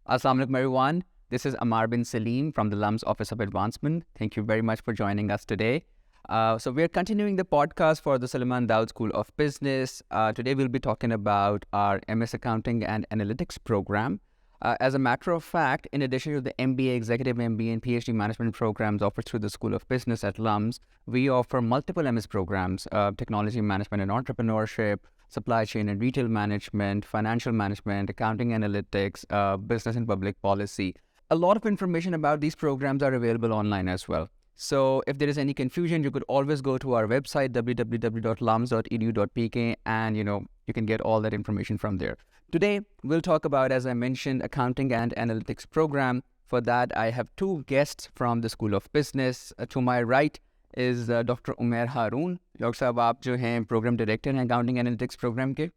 Assalamu alaikum, everyone. This is Amar bin Salim from the LUMS Office of Advancement. Thank you very much for joining us today. So we're continuing the podcast for the Suleman Dawood School of Business. Today we'll be talking about our MS Accounting and Analytics program. As a matter of fact, in addition to the MBA, Executive MBA, and PhD management programs offered through the School of Business at LUMS, we offer multiple MS programs, technology management and entrepreneurship, supply chain and retail management, financial management, accounting analytics, business and public policy. A lot of information about these programs are available online as well. So if there is any confusion, you could always go to our website, www.lums.edu.pk, and you can get all that information from there. Today, we'll talk about, as I mentioned, accounting and analytics program. For that, I have two guests from the School of Business. To my right is Dr. Omair Haroon. Dr. Sahab, आप जो हैं program director हैं accounting analytics program के,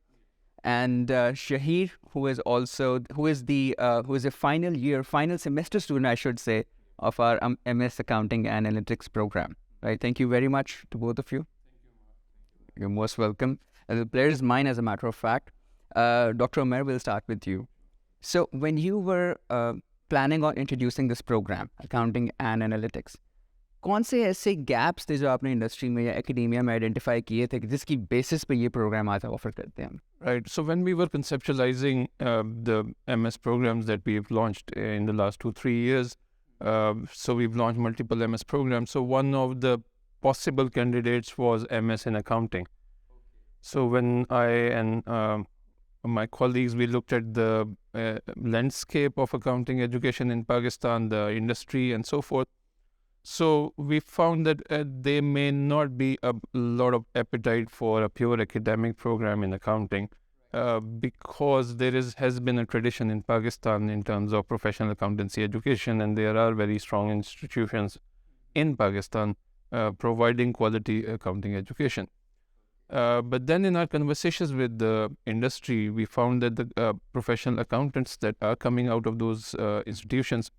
and Shaheer, who is a final semester student, I should say, of our MS Accounting and Analytics program. Right? Thank you very much to both of you. You're most welcome. The pleasure is mine, as a matter of fact. Dr. Omair, we'll start with you. So when you were planning on introducing this program, Accounting and Analytics, कौन से ऐसे gaps थे जो आपने industry में या academia में identify किए थे जिसकी बेसिस पे ये प्रोग्राम आज ऑफर करते हैं? Right. So when we were conceptualizing the MS programs that we've launched in the last 2-3 years, so we've launched multiple MS programs. So one of the possible candidates was MS in accounting. So when I and my colleagues, we looked at the landscape of accounting education in Pakistan, the industry and so forth. So we found that there may not be a lot of appetite for a pure academic program in accounting, because there has been a tradition in Pakistan in terms of professional accountancy education, and there are very strong institutions in Pakistan providing quality accounting education. But then in our conversations with the industry, we found that the professional accountants that are coming out of those institutions,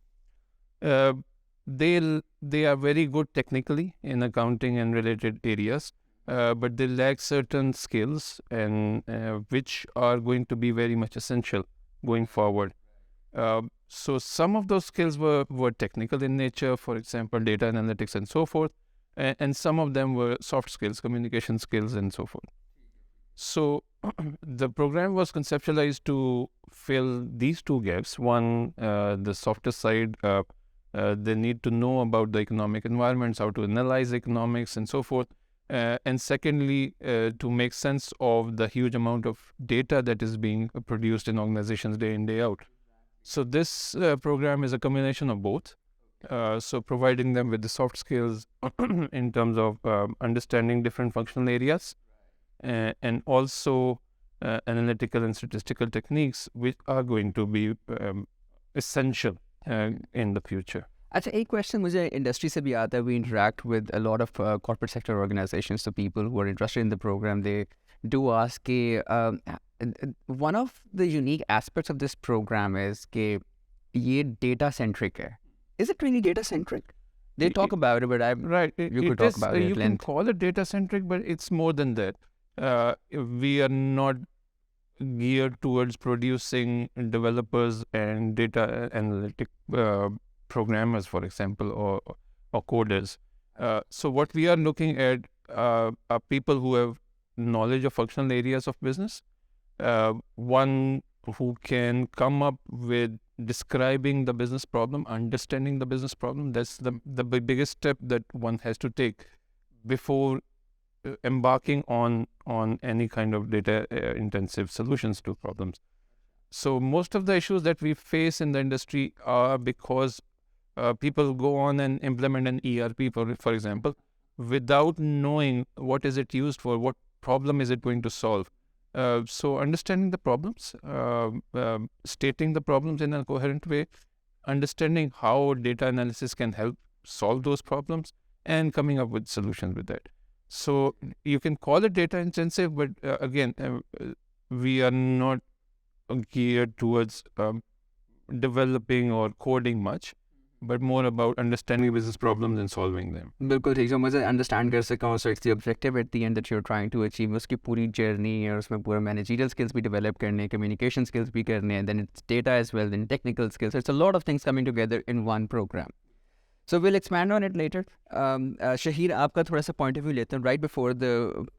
they are very good technically in accounting and related areas, but they lack certain skills and which are going to be very much essential going forward. So some of those skills were technical in nature, for example, data analytics and so forth, and some of them were soft skills, communication skills and so forth. So the program was conceptualized to fill these two gaps. One, the softer side, they need to know about the economic environments, how to analyze economics and so forth. And secondly, to make sense of the huge amount of data that is being produced in organizations day in, day out. So this program is a combination of both. So providing them with the soft skills in terms of understanding different functional areas, and also analytical and statistical techniques, which are going to be essential in the future. अच्छा, एक question मुझे industry से भी आता है. We interact with a lot of corporate sector organizations, so people who are interested in the program, they do ask कि one of the unique aspects of this program is कि ये data centric है. Is it really data centric? They talk about it, but you could talk about it. You can call it data centric, but it's more than that. We are not geared towards producing developers and data analytic programmers, for example, or coders. So what we are looking at are people who have knowledge of functional areas of business, one who can come up with describing the business problem, understanding the business problem. That's the biggest step that one has to take before embarking on any kind of data intensive solutions to problems. So most of the issues that we face in the industry are because people go on and implement an ERP, for example, without knowing what is it used for, what problem is it going to solve. So understanding the problems, stating the problems in a coherent way, understanding how data analysis can help solve those problems, and coming up with solutions with that. So you can call it data intensive, but again, we are not geared towards developing or coding much. but more about understanding business problems and solving them. बिल्कुल ठीक, जो मुझे understand कर सका, so it's the objective at the end that you are trying to achieve, उसकी पूरी journey और उसमें पूरा मैनेजरियल स्किल्स भी डेवलप करने, कम्युनिकेशन स्किल्स भी करने, and then it's data as well, then technical skills, it's a lot of things coming together in one program. So we'll expand on it later. Shaheer, आपका थोड़ा सा point of view लेते हैं. Right before the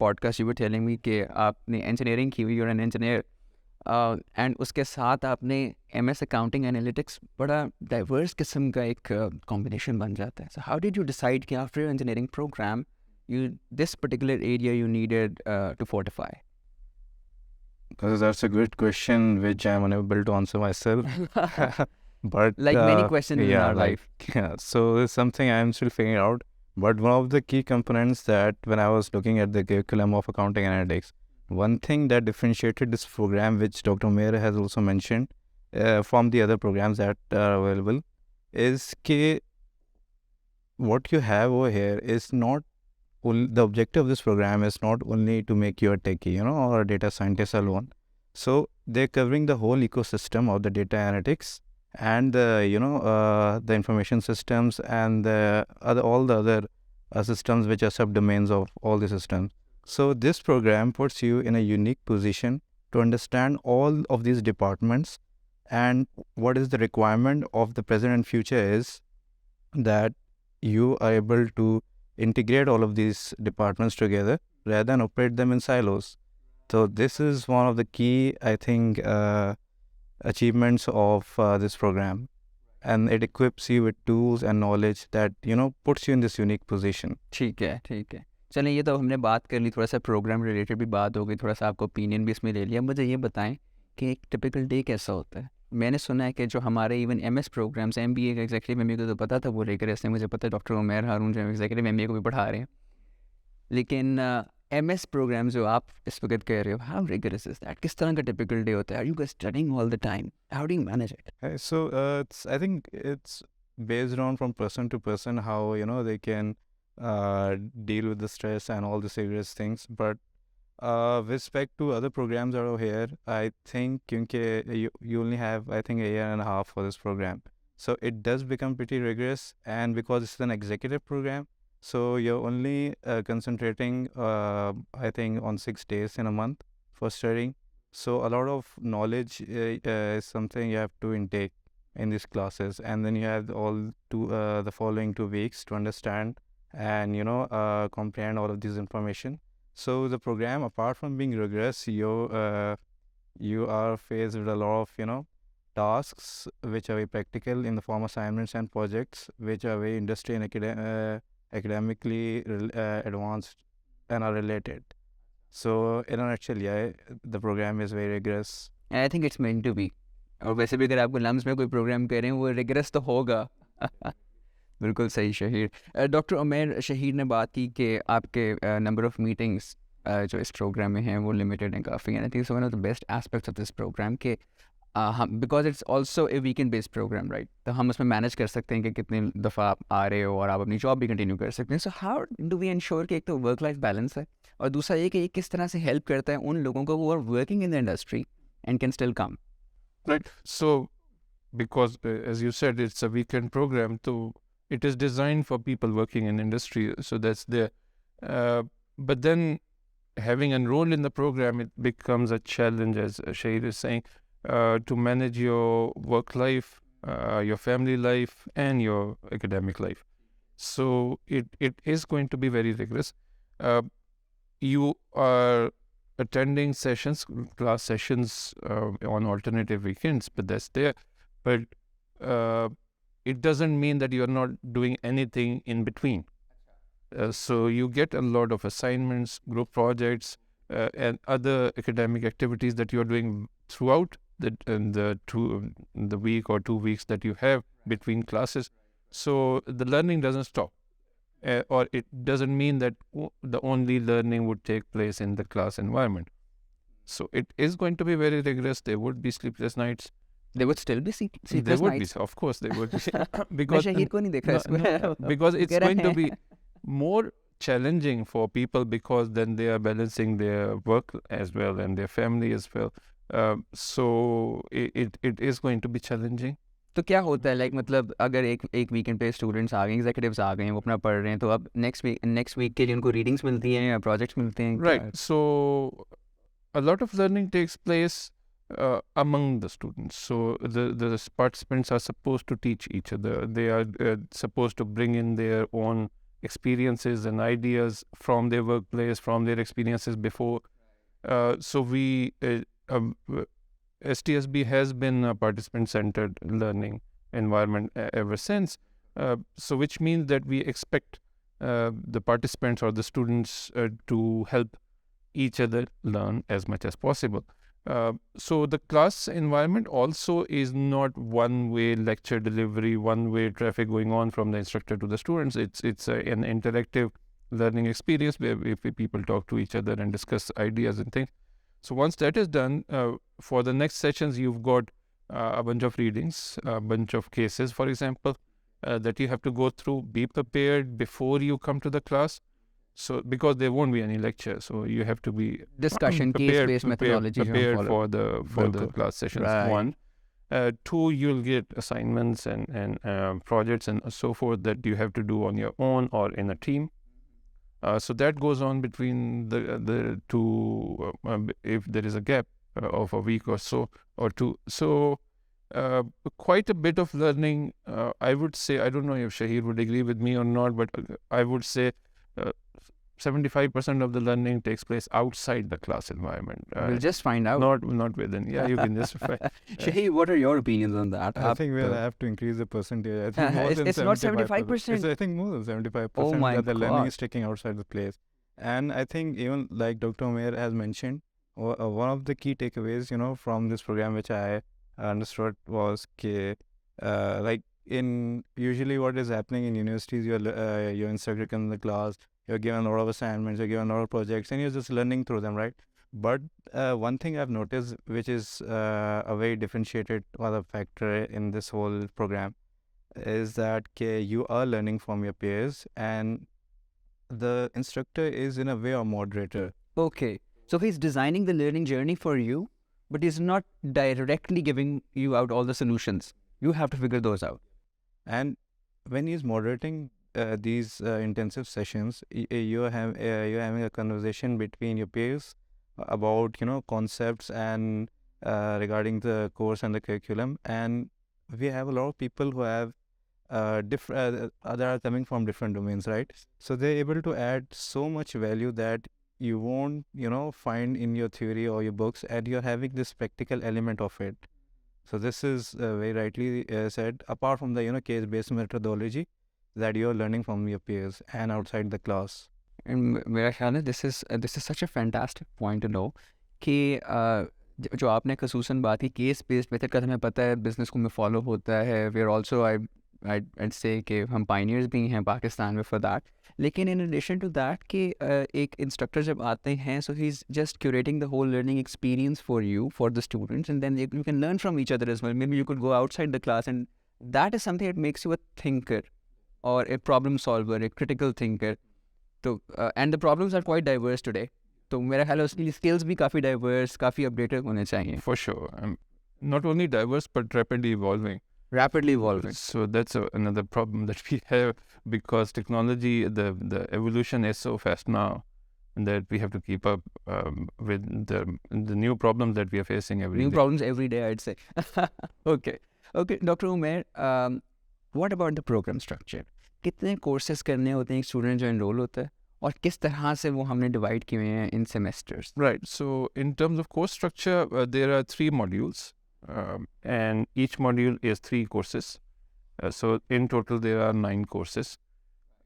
podcast, you were telling me कि आपने engineering की हुई, you're an engineer, and उसके साथ आपने MS Accounting Analytics, बड़ा diverse किस्म का एक combination बन जाता है. So how did you decide कि after your engineering program, this particular area you needed to fortify? Because that's a great question which I'm unable to answer myself. But Like many questions in our life. Yeah, so it's something I'm still figuring out. But one of the key components that when I was looking at the curriculum of accounting analytics, one thing that differentiated this program, which Dr. Omair has also mentioned, from the other programs that are available, is that what you have over here is not the objective of this program is not only to make you a techie, or a data scientist alone. So they're covering the whole ecosystem of the data analytics and the information systems and all the other systems which are subdomains of all the systems. So this program puts you in a unique position to understand all of these departments, and what is the requirement of the present and future is that you are able to integrate all of these departments together rather than operate them in silos. So this is one of the key, I think, achievements of this program, and it equips you with tools and knowledge that puts you in this unique position. ठीक है. चलिए, ये तो हमने बात कर ली, थोड़ा सा प्रोग्राम रिलेटेड भी बात हो गई, थोड़ा सा आपका ओपिनियन भी इसमें ले लिया. मुझे ये बताएं कि एक टिपिकल डे कैसा होता है. मैंने सुना है कि जो हमारे इवन MS प्रोग्राम्स, MBA का एग्जीक्यूटिव MBA को तो पता था वो लेकर, ऐसे मुझे पता है डॉक्टर उमैर हारून जो एग्जीक्यूटिव MBA को भी पढ़ा रहे हैं, लेकिन MS प्रोग्राम जो आप इस वक्त कह रहे हो, हाउ रिगरस इज दैट? किस तरह का टिपिकल डे होता है? Are you guys studying all the time? How do you manage it? So I think it's based on from person to person how they can deal with the stress and all the serious things. But with respect to other programs that are here, I think because you only have, I think, a year and a half for this program, so it does become pretty rigorous. And because it's an executive program, so you're only concentrating, I think, on 6 days in a month for studying. So a lot of knowledge is something you have to intake in these classes, and then you have the following 2 weeks to understand and comprehend all of this information. So the program, apart from being rigorous, you are faced with a lot of tasks which are very practical in the form of assignments and projects which are very industry and academically advanced and are related. So in a nutshell, the program is very rigorous. I think it's meant to be. और वैसे भी अगर आपको lumps में कोई programme कर रहे हैं, वो रिगरस तो होगा. बिल्कुल सही शहीर. डॉक्टर उमैर शहीर ने बात की कि आपके नंबर ऑफ़ मीटिंग्स जो इस प्रोग्राम में हैं वो लिमिटेड हैं काफ़ी. And I think one of the best aspects of this program के हम, because it's also a weekend based program, right, तो हम उसमें मैनेज कर सकते हैं कि कितनी दफ़ा आप आ रहे हो और आप अपनी जॉब भी कंटिन्यू कर सकते हैं. So how do we ensure कि एक तो वर्क लाइफ बैलेंस है, और दूसरा ये कि ये किस तरह से हेल्प करता है उन लोगों को वो are working in the industry and can still come. Right. So, because as you said, it's a weekend program, so it is designed for people working in industry. So that's there. But then, having enrolled in the program, it becomes a challenge, as Shaheer is saying, to manage your work life, your family life, and your academic life. So it is going to be very rigorous. You are attending class sessions on alternative weekends, but that's there. But it doesn't mean that you're not doing anything in between. So you get a lot of assignments, group projects, and other academic activities that you're doing throughout the week or 2 weeks that you have between classes. So the learning doesn't stop. Or it doesn't mean that the only learning would take place in the class environment. So it is going to be very rigorous. There would be sleepless nights. There would still be sleepless There would nights. be, of course, there would be. मैं Because Shaheer को नहीं देखा इसमें. because it's कह रहे going to हैं. be more challenging for people, because then they are balancing their work as well and their family as well. So it is going to be challenging. तो क्या होता है लाइक मतलब अगर एक वीकेंड पे स्टूडेंट्स आ गए, एग्जीक्यूटिव्स आ गए हैं, वो अपना पढ़ रहे हैं, तो अब नेक्स्ट वीक के लिए उनको रीडिंग्स मिलती हैं या प्रोजेक्ट्स मिलते हैं Right. क्या? So a lot of learning takes place among the students. So the participants are supposed to teach each other. They are supposed to bring in their own experiences and ideas from their workplace, from their experiences before. So SDSB has been a participant-centered learning environment ever since. So which means that we expect the participants or the students to help each other learn as much as possible. So the class environment also is not one-way lecture delivery, one-way traffic going on from the instructor to the students. It's an interactive learning experience where people talk to each other and discuss ideas and things. So once that is done, for the next sessions, you've got a bunch of readings, a bunch of cases, for example, that you have to go through. Be prepared before you come to the class. So because there won't be any lecture, so you have to be Discussion, case-based methodology जो हम prepared follow. for the बिल्कुल. class sessions. Right. One, two, you'll get assignments and projects and so forth that you have to do on your own or in a team. So that goes on between the two if there is a gap of a week or so or two. So quite a bit of learning. I would say, I don't know if Shaheer would agree with me or not, but I would say 75% of the learning takes place outside the class environment. We'll just find out. Not within. Yeah, you can just find. Shaheer, what are your opinions on that? I think we'll have to increase the percentage. I think more It's- than it's not 75%. 75%. I think more than 75% Oh my that the learning God. is taking outside the place. And I think even like Dr. Omair has mentioned, one of the key takeaways, from this program, which I understood was like in usually what is happening in universities, you're instructed in the class, you're given a lot of assignments, you're given a lot of projects, and you're just learning through them, right? But one thing I've noticed, which is a very differentiated other factor in this whole program, is that you are learning from your peers, and the instructor is in a way a moderator. Okay. So he's designing the learning journey for you, but he's not directly giving you out all the solutions. You have to figure those out. And when he's moderating these intensive sessions, you're having a conversation between your peers about concepts and regarding the course and the curriculum. And we have a lot of people who have that are coming from different domains, right? So they're able to add so much value that you won't find in your theory or your books, and you're having this practical element of it. So this is very rightly said. Apart from the case-based methodology that you're learning from your peers and outside the class. And मेरा ख्याल है this is such a fantastic point to know कि जो आपने खसूसन बात की case based method का हमें पता है बिजनेस को में फॉलो होता है. We are also I'd say कि हम पाइनियर्स भी हैं पाकिस्तान में फॉर दैट. लेकिन इन एडिशन टू दैट कि एक इंस्ट्रक्टर जब आते हैं so he is just curating the whole learning experience for you for the students and then you can learn from each other as well. Maybe you could go outside the class, and that is something that makes you a thinker or a problem solver, a critical thinker. तो and the problems are quite diverse today. तो मेरा ख्याल है उसकी skills भी काफ़ी diverse, काफ़ी updated होने चाहिए. For sure. Not only diverse, but rapidly evolving. Rapidly evolving. So that's another problem that we have, because technology, the evolution is so fast now that we have to keep up with the new problems that we are facing every New day. problems every day, I'd say. Okay. Dr. Omair, what about the program structure? कितने courses करने होते हैं एक student जो enroll होता है, और किस तरह से वो हमने divide किए हैं in semesters? Right. So in terms of course structure, there are 3 modules. And each module is 3 courses. So in total, there are 9 courses.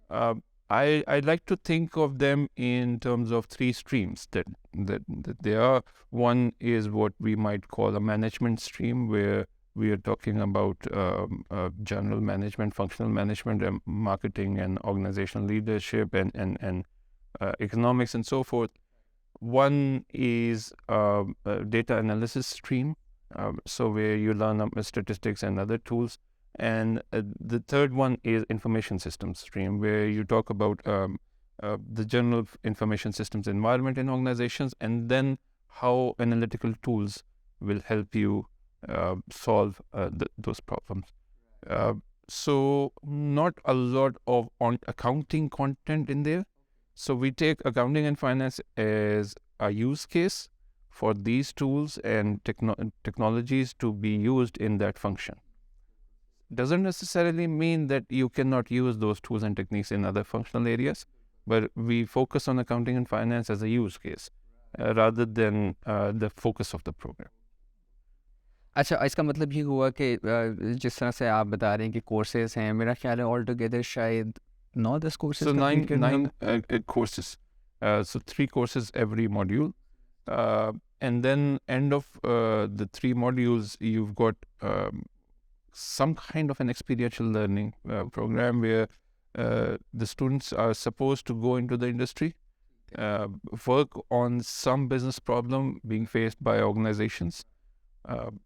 I like to think of them in terms of 3 streams that they are. One is what we might call a management stream, where we are talking about general management, functional management, and marketing and organizational leadership and economics and so forth. One is a data analysis stream. So where you learn statistics and other tools. And the third one is information systems stream, where you talk about the general information systems environment in organizations, and then how analytical tools will help you solve those problems. So not a lot of on accounting content in there. So we take accounting and finance as a use case for these tools and technologies to be used in that function. Doesn't necessarily mean that you cannot use those tools and techniques in other functional areas, but we focus on accounting and finance as a use case rather than the focus of the program. अच्छा, इसका मतलब ये हुआ कि जिस तरह से आप बता रहे हैं कि कोर्सेज हैं, मेरा ख्याल है ऑल टुगेदर शायद 9-10 कोर्सेज So कंप्लीट करने nine होंगे। courses. So 3 courses every module. And then end of the 3 modules, you've got some kind of an experiential learning program where the students are supposed to go into the industry, work on some business problem being faced by organizations,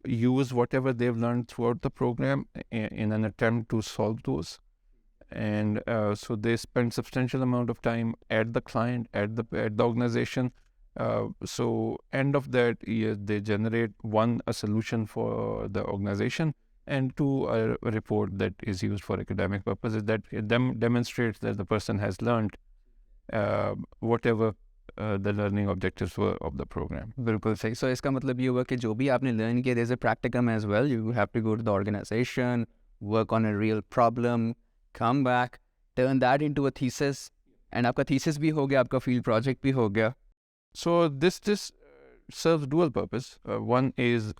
use whatever they've learned throughout the program in an attempt to solve those. And so they spend substantial amount of time at the client, at the organization. So end of that year, they generate a solution for the organization, and 2, a report that is used for academic purposes that demonstrates that the person has learned whatever the learning objectives were of the program. बिल्कुल सही। सो इसका मतलब ये हुआ कि जो भी आपने लर्न किया, there's a practicum as well. You have to go to the organization, work on a real problem, come back, turn that into a thesis, and आपका thesis भी हो गया, आपका field project भी हो गया. So this serves dual purpose. One is,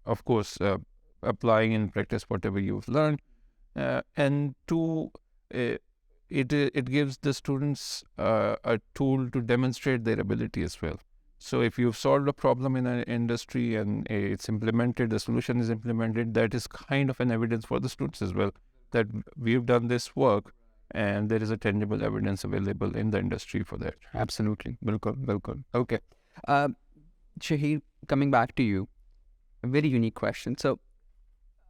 of course, applying in practice whatever you've learned, and 2, it gives the students a tool to demonstrate their ability as well. So if you've solved a problem in an industry and it's implemented, the solution is implemented, that is kind of an evidence for the students as well that we've done this work and there is a tangible evidence available in the industry for that. Absolutely. बिल्कुल. Okay. Shaheer, coming back to you, a very unique question. So,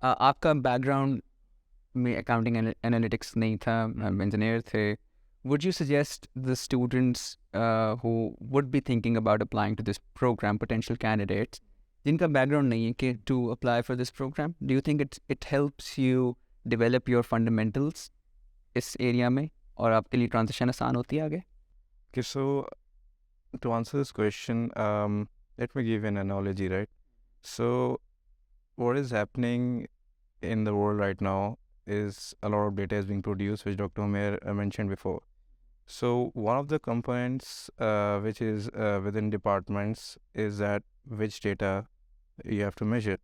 आपका background में accounting and analytics नहीं था, engineer थे. Would you suggest the students who would be thinking about applying to this program, potential candidates, जिनका background नहीं है, कि to apply for this program? Do you think it helps you develop your fundamentals इस area में, और आपके लिए transition आसान होती है आगे? Okay, so to answer this question, let me give an analogy, right? So what is happening in the world right now is a lot of data is being produced, which Dr. Omair mentioned before. So one of the components which is within departments is that which data you have to measure,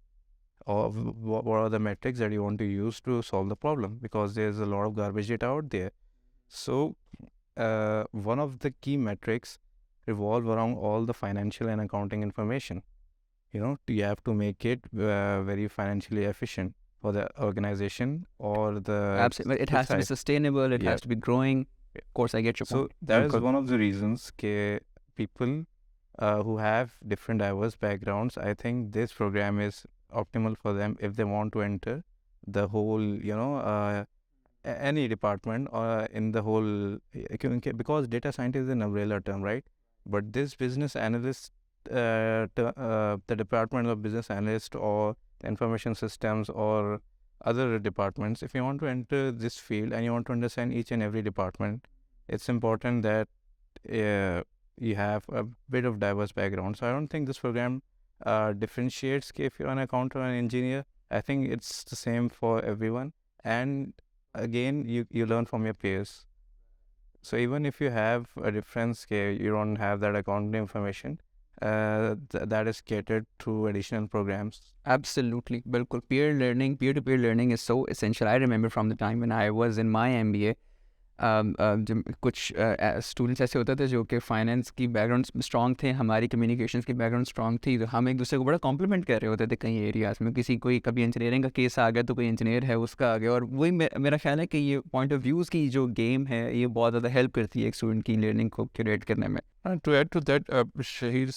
or what are the metrics that you want to use to solve the problem, because there's a lot of garbage data out there. So one of the key metrics revolve around all the financial and accounting information. You have to make it very financially efficient for the organization or the... Absolutely. It has to be sustainable. It has to be growing. Of course, I get your point. So that is one of the reasons that people who have different diverse backgrounds, I think this program is optimal for them if they want to enter the whole, any department or in the whole, because data scientist is an umbrella term, right? But this business analyst, the department of business analyst or information systems or other departments, if you want to enter this field and you want to understand each and every department, it's important that you have a bit of diverse background. So I don't think this program differentiates if you're an accountant or an engineer. I think it's the same for everyone. And again, you learn from your peers. So even if you have a difference, you don't have that accounting information, that is catered through additional programs. Absolutely. Bilkul. Peer-to-peer learning is so essential. I remember from the time when I was in my MBA, कुछ students ऐसे होते थे जो कि finance की background strong थे, हमारी communications की बैकग्राउंड स्ट्रॉन्ग थी, तो हम एक दूसरे को बड़ा कॉम्प्लीमेंट कर रहे होते थे कई एरियाज़ में. कोई कभी इंजीनियरिंग का केस आ गया तो कोई इंजीनियर है उसका आ गया, और वही मेरा ख्याल है कि ये पॉइंट ऑफ व्यूज़ की जो गेम है ये बहुत ज़्यादा हेल्प करती है एक स्टूडेंट की लर्निंग को क्यूरेट करने में. To add to that, Shahir,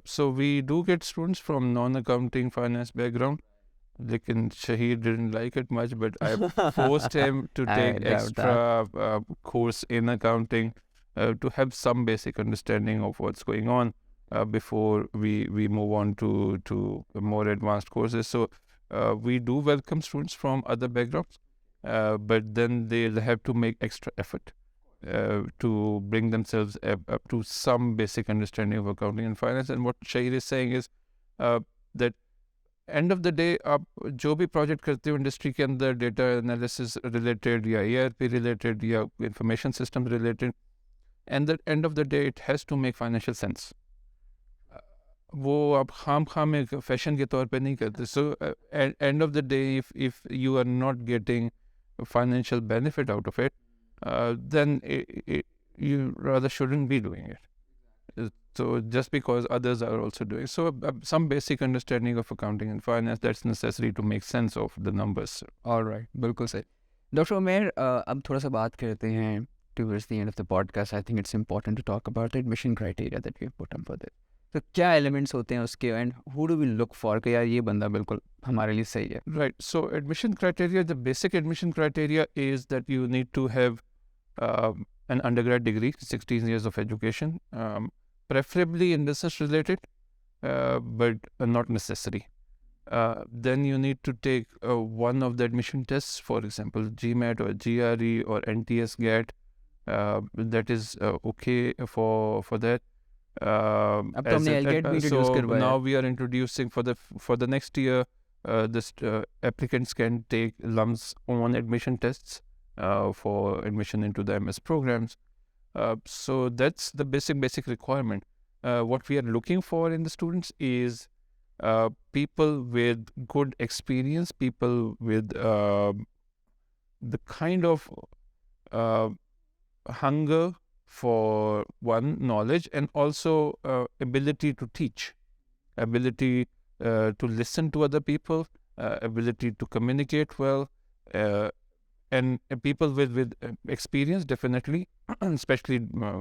so we do get students from non-accounting finance background. Lekin Shaheer didn't like it much, but I forced him to take extra course in accounting to have some basic understanding of what's going on. before we move on to more advanced courses. So we do welcome students from other backgrounds, but then they'll have to make extra effort to bring themselves up to some basic understanding of accounting and finance. And what Shaheer is saying is that end of the day आप जो भी project करते हो industry के अंदर, data analysis related या ERP related या information system related, and the end of the day it has to make financial sense. वो आप खाम एक फैशन के तौर पे नहीं करते. So end of the day if you are not getting financial benefit out of it, then you rather shouldn't be doing it. So just because others are also doing so, some basic understanding of accounting and finance, that's necessary to make sense of the numbers. All right, बिल्कुल सही. Dr. Omair, अब थोड़ा सा बात करते हैं towards the end of the podcast. I think it's important to talk about the admission criteria that we have put up for this. तो क्या elements होते हैं उसके, and who do we look for कि यार ये बंदा बिल्कुल हमारे लिए सही है? Right. So admission criteria, the basic admission criteria is that you need to have an undergrad degree, 16 years of education, preferably in business related, but not necessary. Then you need to take one of the admission tests, for example, GMAT or GRE or NTS GAT. That is okay for that. So now we are introducing for the next year, this applicants can take LUMS on admission tests for admission into the MS programs. So that's the basic requirement. What we are looking for in the students is people with good experience, people with the kind of hunger for one, knowledge, and also ability to teach, ability to listen to other people, ability to communicate well, and people with experience, definitely, especially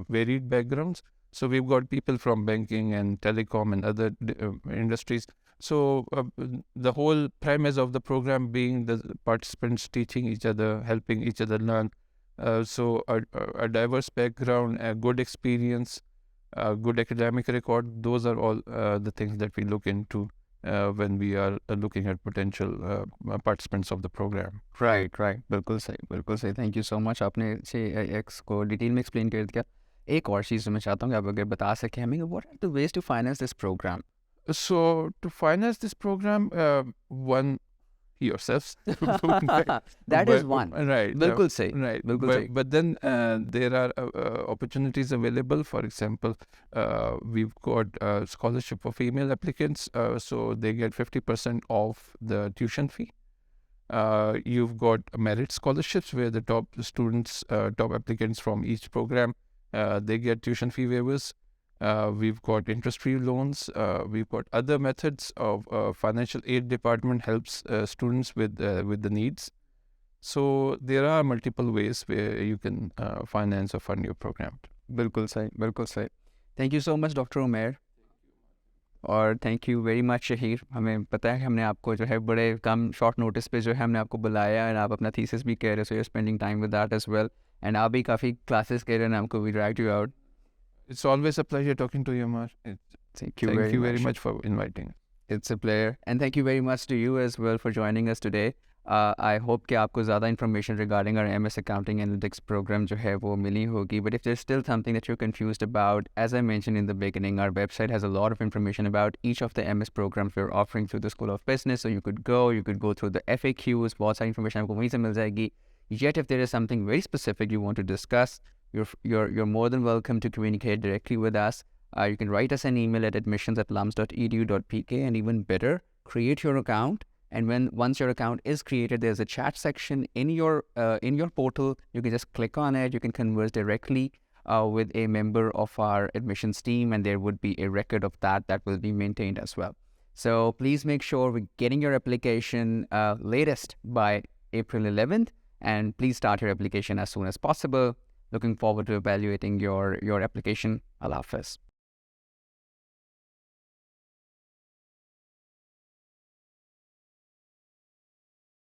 varied backgrounds. So we've got people from banking and telecom and other industries. So the whole premise of the program being the participants teaching each other, helping each other learn. So a diverse background, a good experience, a good academic record, those are all the things that we look into when we are looking at potential participants of the program. Right. बिल्कुल सही. Thank you so much. आपने CX को detail में explain कर दिया. एक और चीज़ मैं चाहता हूँ कि आप अगर बता सकें हमें, what are the ways to finance this program? So to finance this program, one, yourselves. That is one. Right. बिल्कुल सही. Right. But then there are opportunities available. For example, we've got scholarship for female applicants, so they get 50% off the tuition fee. You've got merit scholarships where the top students, top applicants from each program, they get tuition fee waivers. We've got interest-free loans. We've got other methods of financial aid department helps students with the needs. So there are multiple ways where you can finance or fund your program. बिल्कुल सही. Thank you so much, Dr. Omair. और thank you very much Shaheer. हमें पता है कि हमने आपको जो है बड़े कम शॉर्ट नोटिस पे जो है हमने आपको बुलाया, और आप अपना थीसिस भी कह रहे हो, so you are spending time with that as well, and आप भी काफ़ी क्लासेस कह रहे हैं, आपको we dragged you out. It's always a pleasure talking to you, Omair. Thank you very much for inviting. It's a pleasure. And thank you very much to you as well for joining us today. I hope कि आपको ज़्यादा information regarding our MS Accounting Analytics program जो है वो मिली होगी. But if there's still something that you're confused about, as I mentioned in the beginning, our website has a lot of information about each of the MS programs we're offering through the School of Business. So you could go through the FAQs, बहुत सारी information आपको वहीं से मिल जाएगी. Yet if there is something very specific you want to discuss, you're more than welcome to communicate directly with us. You can write us an email at admissions@lums.edu.pk, and even better, create your account. And once your account is created, there's a chat section in your portal. You can just click on it. You can converse directly with a member of our admissions team, and there would be a record of that will be maintained as well. So please make sure we're getting your application latest by April 11th, and please start your application as soon as possible. Looking forward to evaluating your application. Allah Hafiz.